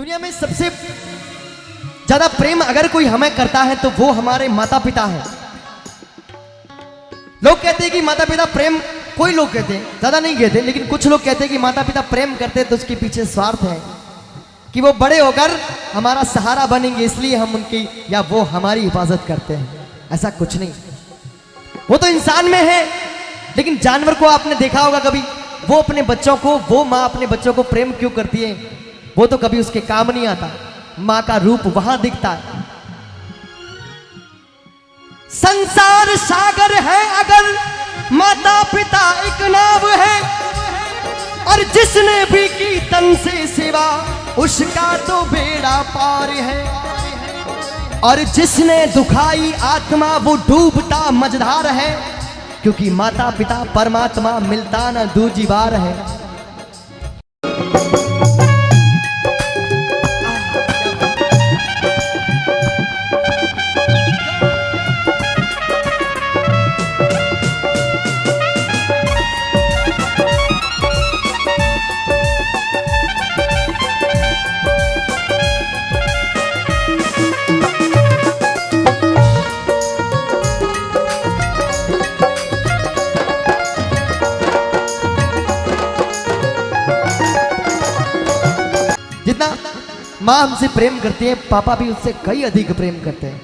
दुनिया में सबसे ज्यादा प्रेम अगर कोई हमें करता है तो वो हमारे माता पिता हैं। लोग कहते हैं कि माता पिता प्रेम, कोई लोग कहते हैं, ज्यादा नहीं कहते, लेकिन कुछ लोग कहते हैं कि माता पिता प्रेम करते हैं तो उसके पीछे स्वार्थ है कि वो बड़े होकर हमारा सहारा बनेंगे, इसलिए हम उनकी या वो हमारी हिफाजत करते हैं। ऐसा कुछ नहीं, वो तो इंसान में है। लेकिन जानवर को आपने देखा होगा कभी, वो अपने बच्चों को, वो माँ अपने बच्चों को प्रेम क्यों करती है? वो तो कभी उसके काम नहीं आता, माँ का रूप वहां दिखता है। संसार सागर है अगर माता पिता एक नाव है, और जिसने भी की तन से सेवा उसका तो बेड़ा पार है। और जिसने दुखाई आत्मा वो डूबता मझधार है, क्योंकि माता पिता परमात्मा मिलता न दूजी बार है। जितना माँ हमसे प्रेम करती है, पापा भी उससे कई अधिक प्रेम करते हैं।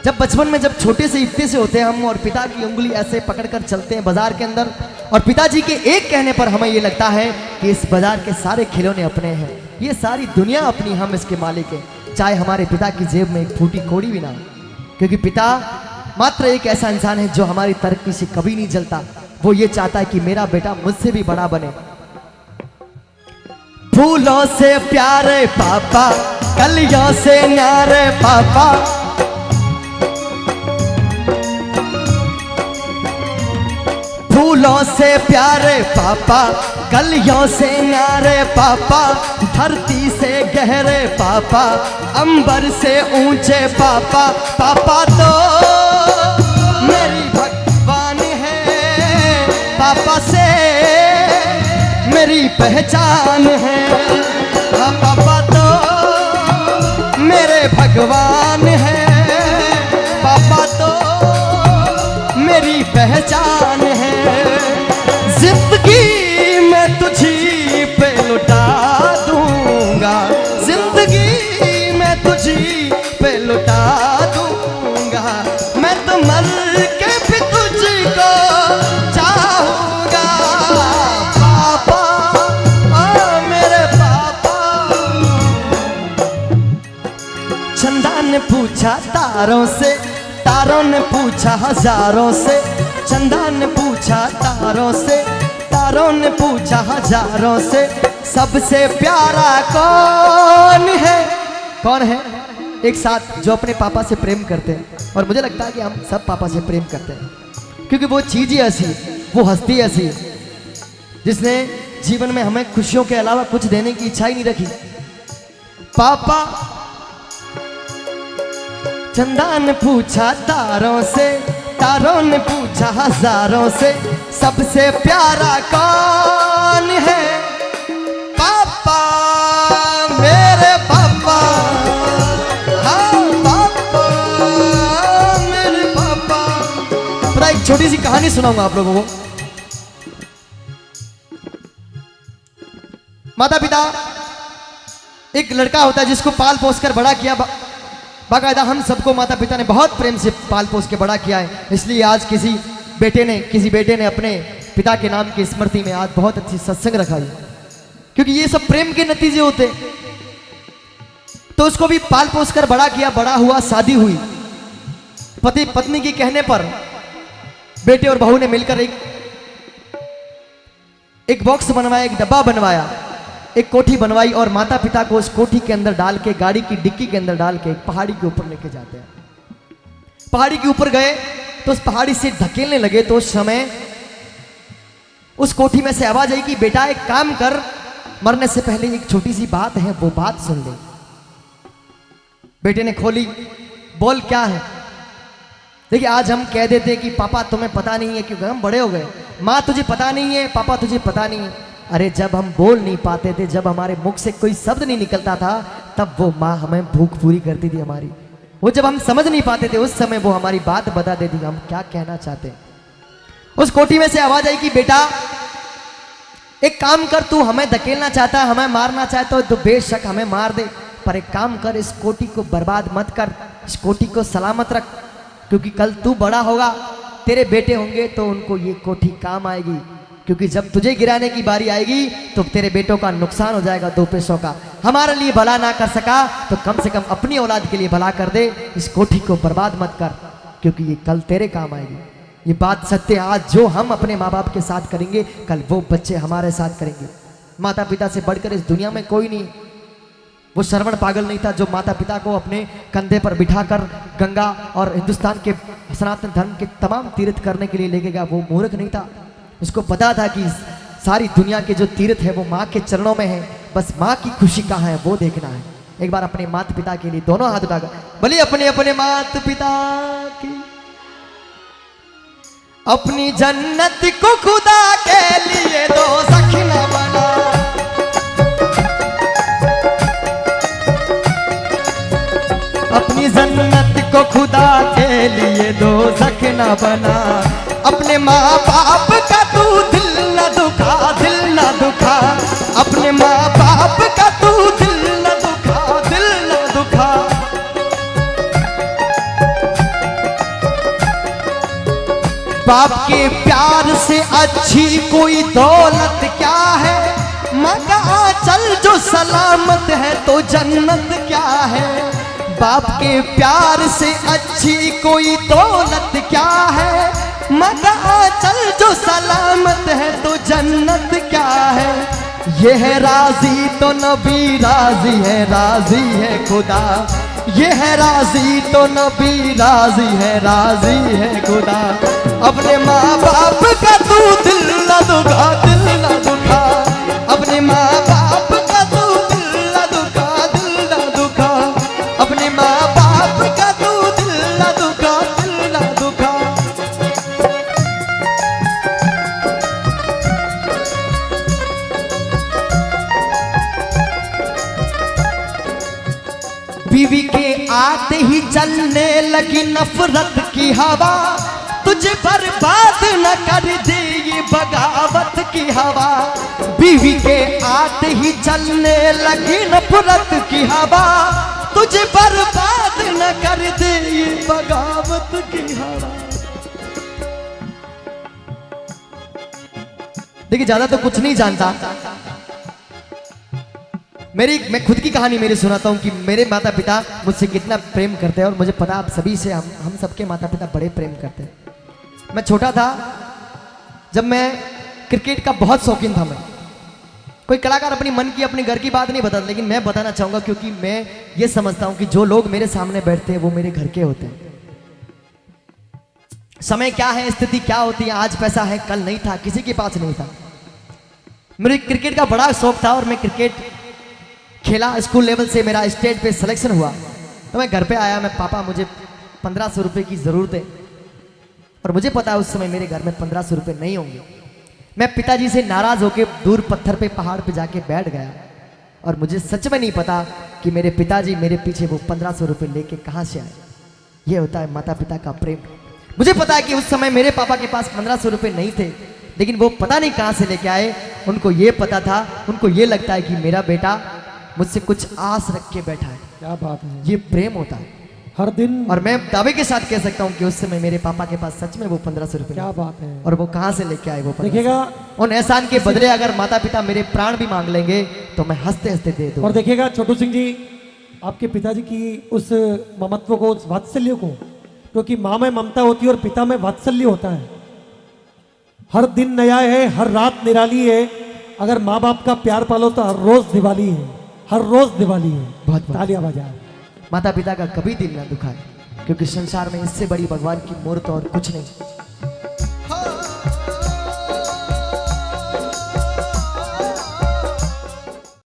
जब बचपन में, जब छोटे से इतने से होते हैं हम, और पिता की उंगली ऐसे पकड़कर चलते हैं बाजार के अंदर, और पिताजी के एक कहने पर हमें ये लगता है कि इस बाजार के सारे खिलौने अपने हैं, ये सारी दुनिया अपनी, हम इसके मालिक हैं। चाहे हमारे पिता की जेब में एक फूटी कौड़ी भी ना हो, क्योंकि पिता मात्र एक ऐसा इंसान है जो हमारी तरक्की से कभी नहीं जलता। वो ये चाहता है कि मेरा बेटा मुझसे भी बड़ा बने। फूलों से प्यारे पापा, कलियों से न्यारे पापा, फूलों से प्यारे पापा, कलियों से न्यारे पापा, धरती से गहरे पापा, अंबर से ऊंचे पापा, पापा तो मेरी भगवान है, पापा से मेरी पहचान है। हाँ, पापा तो मेरे भगवान है, पापा तो मेरी पहचान है। जिंदगी मैं तुझी पे लुटा दूंगा, जिंदगी मैं तुझी पे लुटा दूंगा, मैं तो मर के भी तुझको चाहूंगा। पापा, ओ मेरे पापा। चंदा ने पूछा तारों से, तारों ने पूछा हजारों से, चंदा ने पूछा तारों से, तारों ने पूछा हजारों से, सबसे प्यारा कौन है? कौन है एक साथ जो अपने पापा से प्रेम करते हैं? और मुझे लगता है कि हम सब पापा से प्रेम करते हैं, क्योंकि वो चीज ही ऐसी, वो हस्ती ऐसी जिसने जीवन में हमें खुशियों के अलावा कुछ देने की इच्छा ही नहीं रखी। पापा, चंदा ने पूछा तारों से, तारों ने पूछा हजारों से, सबसे प्यारा कौन है? पापा, मेरे पापा। हाँ पापा, मेरे पापा। पर एक छोटी सी कहानी सुनाऊंगा आप लोगों को। माता पिता, एक लड़का होता है जिसको पाल पोस कर बड़ा किया, बाकायदा हम सबको माता पिता ने बहुत प्रेम से पाल पोस के बड़ा किया है। इसलिए आज किसी बेटे ने अपने पिता के नाम की स्मृति में आज बहुत अच्छी सत्संग रखा है, क्योंकि ये सब प्रेम के नतीजे होते। तो उसको भी पाल पोस कर बड़ा किया, बड़ा हुआ, शादी हुई। पति पत्नी के कहने पर बेटे और बहू ने मिलकर एक बॉक्स बनवाया, एक डब्बा बनवाया, एक कोठी बनवाई, और माता पिता को उस कोठी के अंदर डाल के, गाड़ी की डिक्की के अंदर डाल के पहाड़ी के ऊपर लेके जाते हैं। पहाड़ी के ऊपर गए तो उस पहाड़ी से धकेलने लगे, तो उस समय उस कोठी में से आवाज आई कि बेटा एक काम कर, मरने से पहले एक छोटी सी बात है, वो बात सुन ले। बेटे ने खोली, बोल क्या है? देखिए आज हम कह देते हैं कि पापा तुम्हें पता नहीं है, क्योंकि हम बड़े हो गए। माँ तुझे पता नहीं है, पापा तुझे पता नहीं है। अरे जब हम बोल नहीं पाते थे, जब हमारे मुख से कोई शब्द नहीं निकलता था, तब वो माँ हमें भूख पूरी करती थी हमारी। वो जब हम समझ नहीं पाते थे उस समय वो हमारी बात बता देती हम क्या कहना चाहते हैं। उस कोठी में से आवाज आई कि बेटा एक काम कर, तू हमें धकेलना चाहता है, हमें मारना चाहता है तो बेशक हमें मार दे, पर एक काम कर, इस कोठी को बर्बाद मत कर, इस कोठी को सलामत रख, क्योंकि कल तू बड़ा होगा, तेरे बेटे होंगे तो उनको ये कोठी काम आएगी, क्योंकि जब तुझे गिराने की बारी आएगी तो तेरे बेटों का नुकसान हो जाएगा 2 पैसों का। हमारे लिए भला ना कर सका तो कम से कम अपनी औलाद के लिए भला कर दे, इस कोठी को बर्बाद मत कर, क्योंकि ये कल तेरे काम आएगी। ये बात सत्य है, आज जो हम अपने माँ बाप के साथ करेंगे कल वो बच्चे हमारे साथ करेंगे। माता पिता से बढ़कर इस दुनिया में कोई नहीं। वो श्रवण पागल नहीं था जो माता पिता को अपने कंधे पर बिठाकर गंगा और हिंदुस्तान के सनातन धर्म के तमाम तीर्थ करने के लिए लेके गया। वो मूर्ख नहीं था, उसको पता था कि सारी दुनिया के जो तीर्थ है वो माँ के चरणों में है, बस माँ की खुशी कहाँ है वो देखना है। एक बार अपने माता पिता के लिए दोनों हाथ उठाकर बोलिए अपने अपने माता पिता की, अपनी जन्नत को खुदा के लिए दो सखना बना, अपनी जन्नत को खुदा के लिए दो सखना बना, अपने माँ बाप का तू दिल न दुखा, दिल न दुखा, अपने माँ बाप का तू दिल न दुखा, दिल न दुखा। बाप के प्यार से अच्छी कोई दौलत क्या है, मगा चल जो सलामत है तो जन्नत क्या है। बाप के प्यार से अच्छी कोई दौलत क्या है, मगा चल जो सलामत है तो जन्नत क्या है। ये है राजी तो नबी राजी है, राजी है खुदा, ये है राजी तो नबी राजी है, राजी है खुदा। अपने माँ बाप का तू दिल न दुखा, दिल न दुखा, अपने माँ बाप का तू दिल न दुखा, दिल न दुखा, अपने माँ बाप का तू दिल न दुखा, दिल न दुखा। बीवी के आते ही चलने लगी नफरत की हवा, तुझे बर्बाद न कर दे ये बगावत की हवा। बीवी के आते ही चलने लगी नफरत की हवा, तुझे बर्बाद न कर दे ये बगावत की हवा। देखिए ज्यादा तो कुछ नहीं जानता, मैं खुद की कहानी मेरी सुनाता हूँ कि मेरे माता पिता मुझसे कितना प्रेम करते हैं, और मुझे पता आप सभी से हम सबके माता पिता बड़े प्रेम करते हैं। मैं छोटा था जब मैं क्रिकेट का बहुत शौकीन था। मैं कोई कलाकार अपनी मन की अपने घर की बात नहीं बताता, लेकिन मैं बताना चाहूंगा क्योंकि मैं ये समझता हूं कि जो लोग मेरे सामने बैठते हैं वो मेरे घर के होते हैं। समय क्या है, स्थिति क्या होती है, आज पैसा है कल नहीं था, किसी के पास नहीं था। मेरे क्रिकेट का बड़ा शौक था और मैं क्रिकेट खेला, स्कूल लेवल से मेरा स्टेट पे सिलेक्शन हुआ। तो मैं घर पे आया, मैं पापा मुझे 1500 रुपये की ज़रूरत है, और मुझे पता है उस समय मेरे घर में 1500 रुपये नहीं होंगे। मैं पिताजी से नाराज़ होकर दूर पत्थर पे पहाड़ पे जाके बैठ गया, और मुझे सच में नहीं पता कि मेरे पिताजी मेरे पीछे वो 1500 रुपये लेके कहाँ से आए। ये होता है माता पिता का प्रेम। मुझे पता है कि उस समय मेरे पापा के पास 1500 रुपये नहीं थे, लेकिन वो पता नहीं कहाँ से लेके आए। उनको ये पता था, उनको ये लगता है कि मेरा बेटा मुझसे कुछ आस रख के बैठा है। क्या बात है, ये प्रेम होता है हर दिन। और मैं दावे के साथ कह सकता हूँ कि उस समय मेरे पापा के पास सच में वो 1500 रुपये। क्या बात है। और वो कहाँ से लेके आए वो 1500। देखिएगा, उन एहसान के बदले अगर माता पिता मेरे प्राण भी मांग लेंगे तो मैं हंसते हंसते दे दूँ। और देखिएगा छोटू सिंह जी, आपके पिताजी की उस ममत्व को, उस वात्सल्य को, क्योंकि माँ में ममता होती है और पिता में वात्सल्य होता है। हर दिन नया है, हर रात निराली है। अगर माँ बाप का प्यार पालो तो हर रोज दिवाली है, हर रोज दिवाली है। बहुत तालियां बजाओ। माता पिता का कभी दिल ना दुखाए, क्योंकि संसार में इससे बड़ी भगवान की मूर्त और कुछ नहीं।